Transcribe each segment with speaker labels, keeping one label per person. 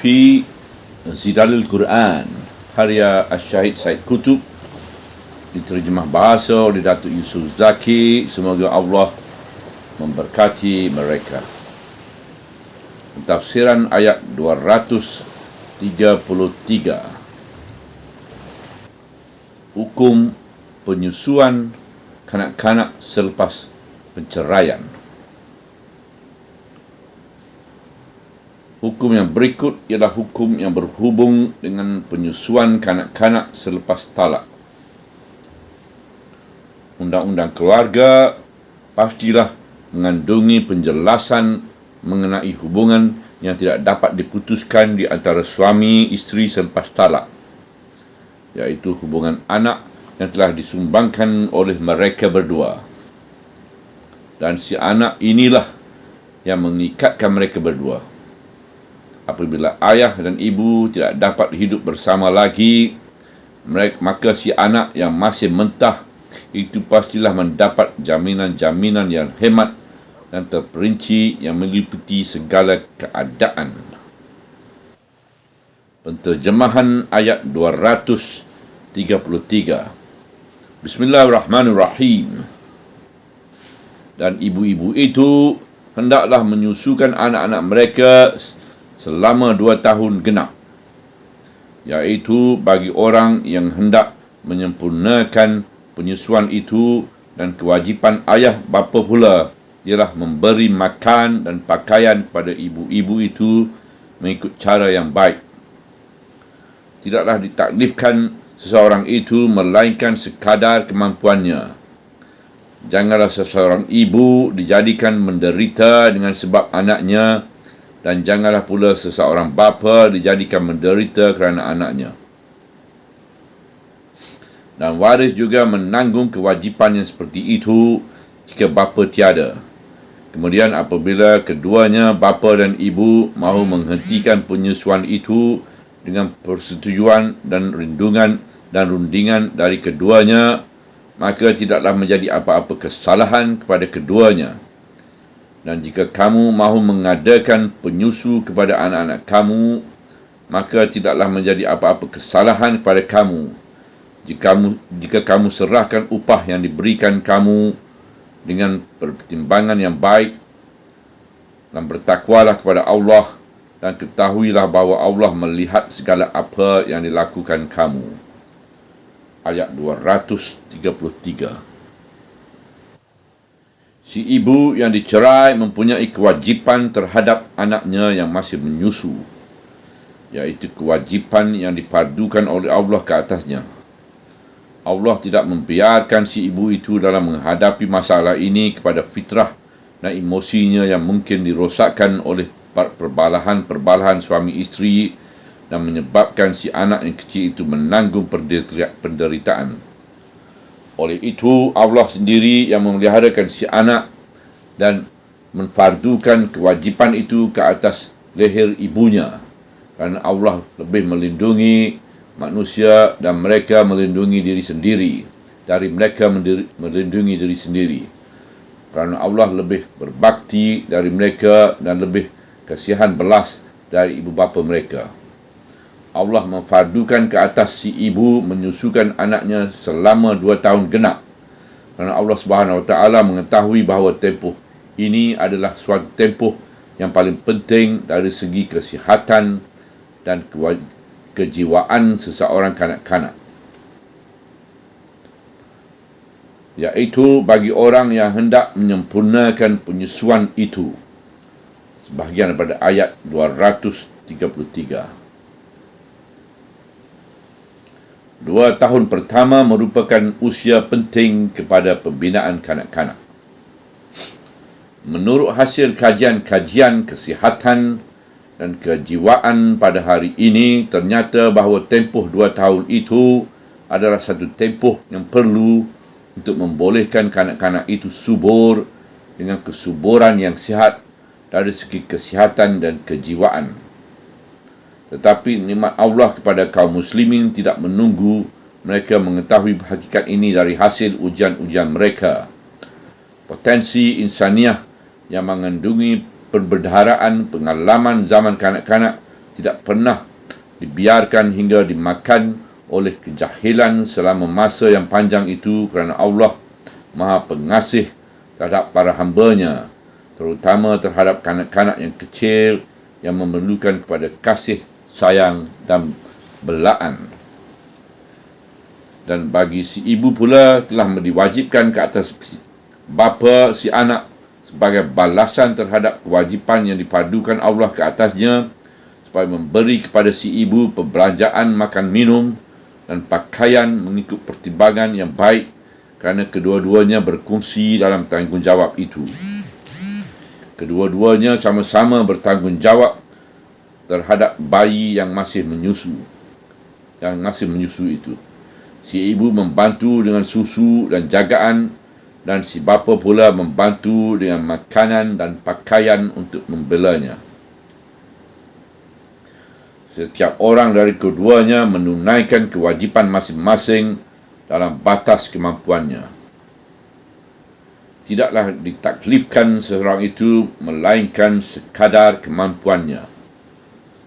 Speaker 1: fi Zilalul Quran karya Syahid Said Qutb, diterjemah bahasa oleh Datuk Yusuf Zaki. Semoga Allah memberkati mereka. Tafsiran ayat 233. Hukum penyusuan kanak-kanak selepas perceraian. Hukum yang berikut ialah hukum yang berhubung dengan penyusuan kanak-kanak selepas talak. Undang-undang keluarga pastilah mengandungi penjelasan mengenai hubungan yang tidak dapat diputuskan di antara suami isteri selepas talak, iaitu hubungan anak yang telah disumbangkan oleh mereka berdua. Dan si anak inilah yang mengikatkan mereka berdua. Apabila ayah dan ibu tidak dapat hidup bersama lagi, maka si anak yang masih mentah itu pastilah mendapat jaminan-jaminan yang hemat dan terperinci yang meliputi segala keadaan. Penterjemahan ayat 233. Bismillahirrahmanirrahim. Dan ibu-ibu itu hendaklah menyusukan anak-anak mereka selama 2 tahun genap, iaitu bagi orang yang hendak menyempurnakan penyusuan itu, dan kewajipan ayah bapa pula ialah memberi makan dan pakaian kepada ibu-ibu itu mengikut cara yang baik. Tidaklah ditaklifkan seseorang itu melainkan sekadar kemampuannya. Janganlah seseorang ibu dijadikan menderita dengan sebab anaknya, dan janganlah pula seseorang bapa dijadikan menderita kerana anaknya. Dan waris juga menanggung kewajipan yang seperti itu jika bapa tiada. Kemudian apabila keduanya, bapa dan ibu, mahu menghentikan penyusuan itu dengan persetujuan dan rundingan dari keduanya, maka tidaklah menjadi apa-apa kesalahan kepada keduanya. Dan jika kamu mahu mengadakan penyusu kepada anak-anak kamu, maka tidaklah menjadi apa-apa kesalahan kepada kamu jika kamu serahkan upah yang diberikan kamu dengan pertimbangan yang baik, dan bertakwalah kepada Allah, dan ketahuilah bahawa Allah melihat segala apa yang dilakukan kamu. Ayat 233. Si ibu yang dicerai mempunyai kewajipan terhadap anaknya yang masih menyusu, iaitu kewajipan yang dipadukan oleh Allah ke atasnya. Allah tidak membiarkan si ibu itu dalam menghadapi masalah ini kepada fitrah dan emosinya yang mungkin dirosakkan oleh perbalahan suami isteri, dan menyebabkan si anak yang kecil itu menanggung penderitaan. Oleh itu, Allah sendiri yang memeliharakan si anak dan menfardukan kewajipan itu ke atas leher ibunya, kerana Allah lebih melindungi manusia dan mereka melindungi diri sendiri dari mereka melindungi diri sendiri, kerana Allah lebih berbakti dari mereka dan lebih kasihan belas dari ibu bapa mereka. Allah memfardukan ke atas si ibu menyusukan anaknya selama 2 tahun genap, kerana Allah Subhanahu Wa Taala mengetahui bahawa tempoh ini adalah suatu tempoh yang paling penting dari segi kesihatan dan kejiwaan seseorang kanak-kanak, iaitu bagi orang yang hendak menyempurnakan penyusuan itu. Sebahagian daripada ayat 233. 2 tahun pertama merupakan usia penting kepada pembinaan kanak-kanak. Menurut hasil kajian-kajian kesihatan dan kejiwaan pada hari ini, ternyata bahawa tempoh 2 tahun itu adalah satu tempoh yang perlu untuk membolehkan kanak-kanak itu subur dengan kesuburan yang sihat dari segi kesihatan dan kejiwaan. Tetapi nikmat Allah kepada kaum muslimin tidak menunggu mereka mengetahui hakikat ini dari hasil ujian-ujian mereka. Potensi insaniah yang mengandungi perbendaharaan pengalaman zaman kanak-kanak tidak pernah dibiarkan hingga dimakan oleh kejahilan selama masa yang panjang itu, kerana Allah Maha Pengasih terhadap para hamba-Nya, terutama terhadap kanak-kanak yang kecil yang memerlukan kepada kasih, sayang dan belaan. Dan bagi si ibu pula telah diwajibkan ke atas bapa si anak sebagai balasan terhadap kewajipan yang dipadukan Allah ke atasnya, supaya memberi kepada si ibu perbelanjaan makan minum dan pakaian mengikut pertimbangan yang baik, kerana kedua-duanya berkongsi dalam tanggungjawab itu. Kedua-duanya sama-sama bertanggungjawab terhadap bayi yang masih menyusu itu. Si ibu membantu dengan susu dan jagaan, dan si bapa pula membantu dengan makanan dan pakaian untuk membelanya. Setiap orang dari keduanya menunaikan kewajipan masing-masing dalam batas kemampuannya. Tidaklah ditaklifkan seseorang itu melainkan sekadar kemampuannya.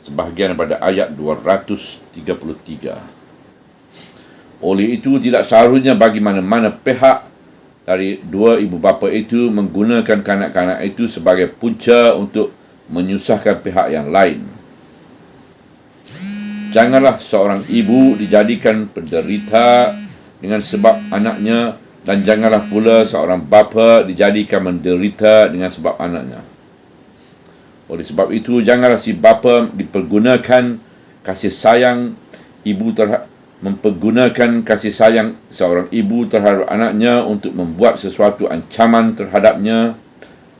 Speaker 1: Sebahagian daripada ayat 233. Oleh itu, tidak seharusnya bagi mana-mana pihak dari dua ibu bapa itu menggunakan kanak-kanak itu sebagai punca untuk menyusahkan pihak yang lain. Janganlah seorang ibu dijadikan penderita dengan sebab anaknya, dan janganlah pula seorang bapa dijadikan menderita dengan sebab anaknya. Oleh sebab itu, janganlah si bapa dipergunakan kasih sayang mempergunakan kasih sayang seorang ibu terhadap anaknya untuk membuat sesuatu ancaman terhadapnya,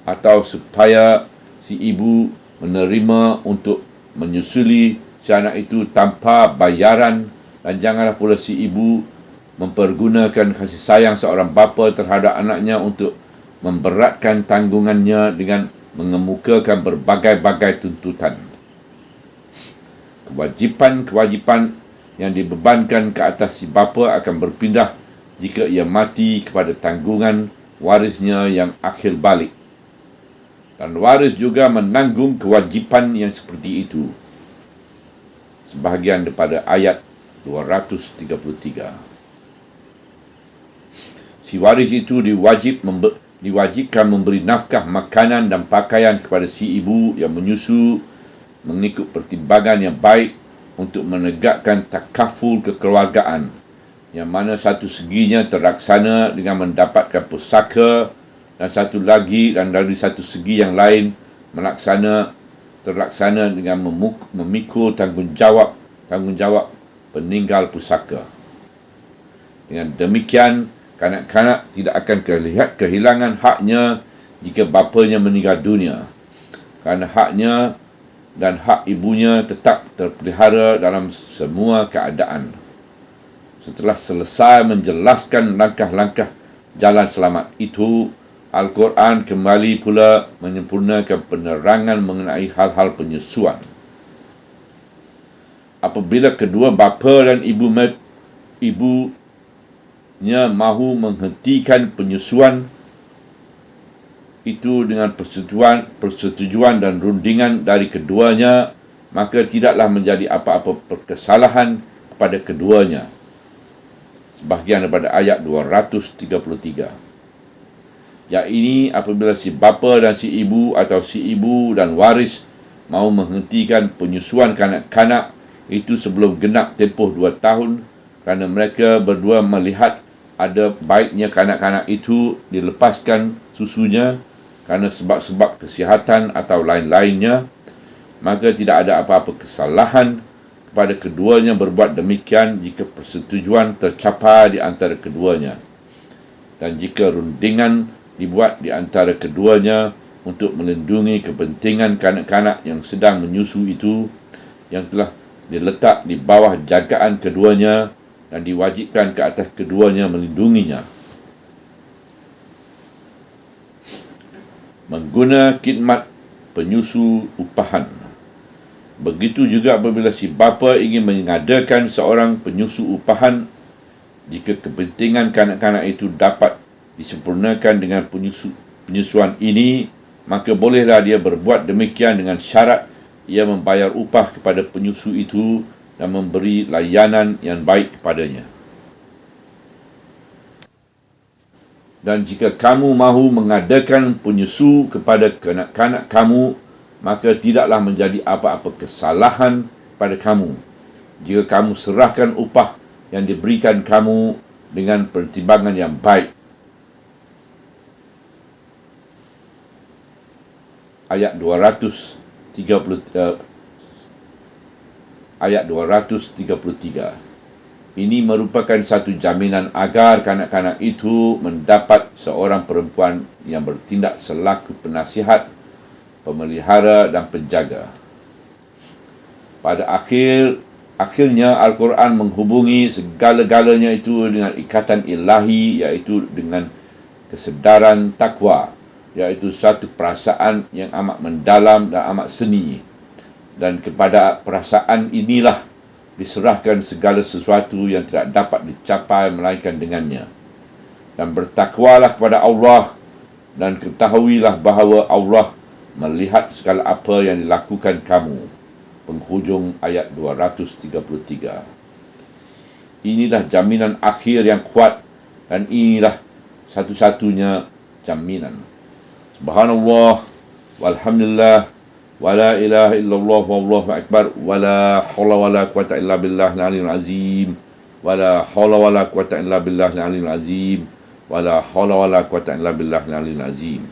Speaker 1: atau supaya si ibu menerima untuk menyusuli si anak itu tanpa bayaran, dan janganlah pula si ibu mempergunakan kasih sayang seorang bapa terhadap anaknya untuk memberatkan tanggungannya dengan mengemukakan berbagai-bagai tuntutan. Kewajipan-kewajipan yang dibebankan ke atas si bapa akan berpindah jika ia mati kepada tanggungan warisnya yang akhir balik. Dan waris juga menanggung kewajipan yang seperti itu. Sebahagian daripada ayat 233. Si waris itu diwajibkan memberi nafkah, makanan dan pakaian kepada si ibu yang menyusu mengikut pertimbangan yang baik untuk menegakkan takaful kekeluargaan, yang mana satu seginya terlaksana dengan mendapatkan pusaka, dan satu lagi dan dari satu segi yang lain terlaksana dengan memikul tanggungjawab peninggal pusaka. Dengan demikian, kanak-kanak tidak akan kehilangan haknya jika bapanya meninggal dunia, kerana haknya dan hak ibunya tetap terpelihara dalam semua keadaan. Setelah selesai menjelaskan langkah-langkah jalan selamat itu, Al-Quran kembali pula menyempurnakan penerangan mengenai hal-hal penyusuan. Apabila kedua bapa dan ibunya mahu menghentikan penyusuan itu dengan persetujuan dan rundingan dari keduanya, maka tidaklah menjadi apa-apa kesalahan kepada keduanya. Sebahagian daripada ayat 233. Ini apabila si bapa dan si ibu atau si ibu dan waris mahu menghentikan penyusuan kanak-kanak itu sebelum genap tempoh 2 tahun, kerana mereka berdua melihat ada baiknya kanak-kanak itu dilepaskan susunya kerana sebab-sebab kesihatan atau lain-lainnya, maka tidak ada apa-apa kesalahan kepada keduanya berbuat demikian jika persetujuan tercapai di antara keduanya, dan jika rundingan dibuat di antara keduanya untuk melindungi kepentingan kanak-kanak yang sedang menyusu itu, yang telah diletak di bawah jagaan keduanya dan diwajibkan ke atas keduanya melindunginya. Mengguna khidmat penyusu upahan. Begitu juga apabila si bapa ingin mengadakan seorang penyusu upahan, jika kepentingan kanak-kanak itu dapat disempurnakan dengan penyusuan ini, maka bolehlah dia berbuat demikian dengan syarat ia membayar upah kepada penyusu itu dan memberi layanan yang baik kepadanya. Dan jika kamu mahu mengadakan penyusu kepada kanak-kanak kamu, maka tidaklah menjadi apa-apa kesalahan pada kamu jika kamu serahkan upah yang diberikan kamu dengan pertimbangan yang baik. Ayat 233. Ini merupakan satu jaminan agar kanak-kanak itu mendapat seorang perempuan yang bertindak selaku penasihat, pemelihara dan penjaga. Pada akhirnya Al-Quran menghubungi segala-galanya itu dengan ikatan ilahi, iaitu dengan kesedaran takwa, iaitu satu perasaan yang amat mendalam dan amat seni. Dan kepada perasaan inilah diserahkan segala sesuatu yang tidak dapat dicapai melainkan dengannya. Dan bertakwalah kepada Allah, dan ketahuilah bahawa Allah melihat segala apa yang dilakukan kamu. Penghujung ayat 233. Inilah jaminan akhir yang kuat, dan inilah satu-satunya jaminan. Subhanallah, walhamdulillah, wala ilaha illallah wallahu akbar, wala hawla wala quwata illa billah al-aliyyil azim, wala hawla wala quwata illa billah al-aliyyil azim, wala hawla wala quwata illa billah al-aliyyil azim.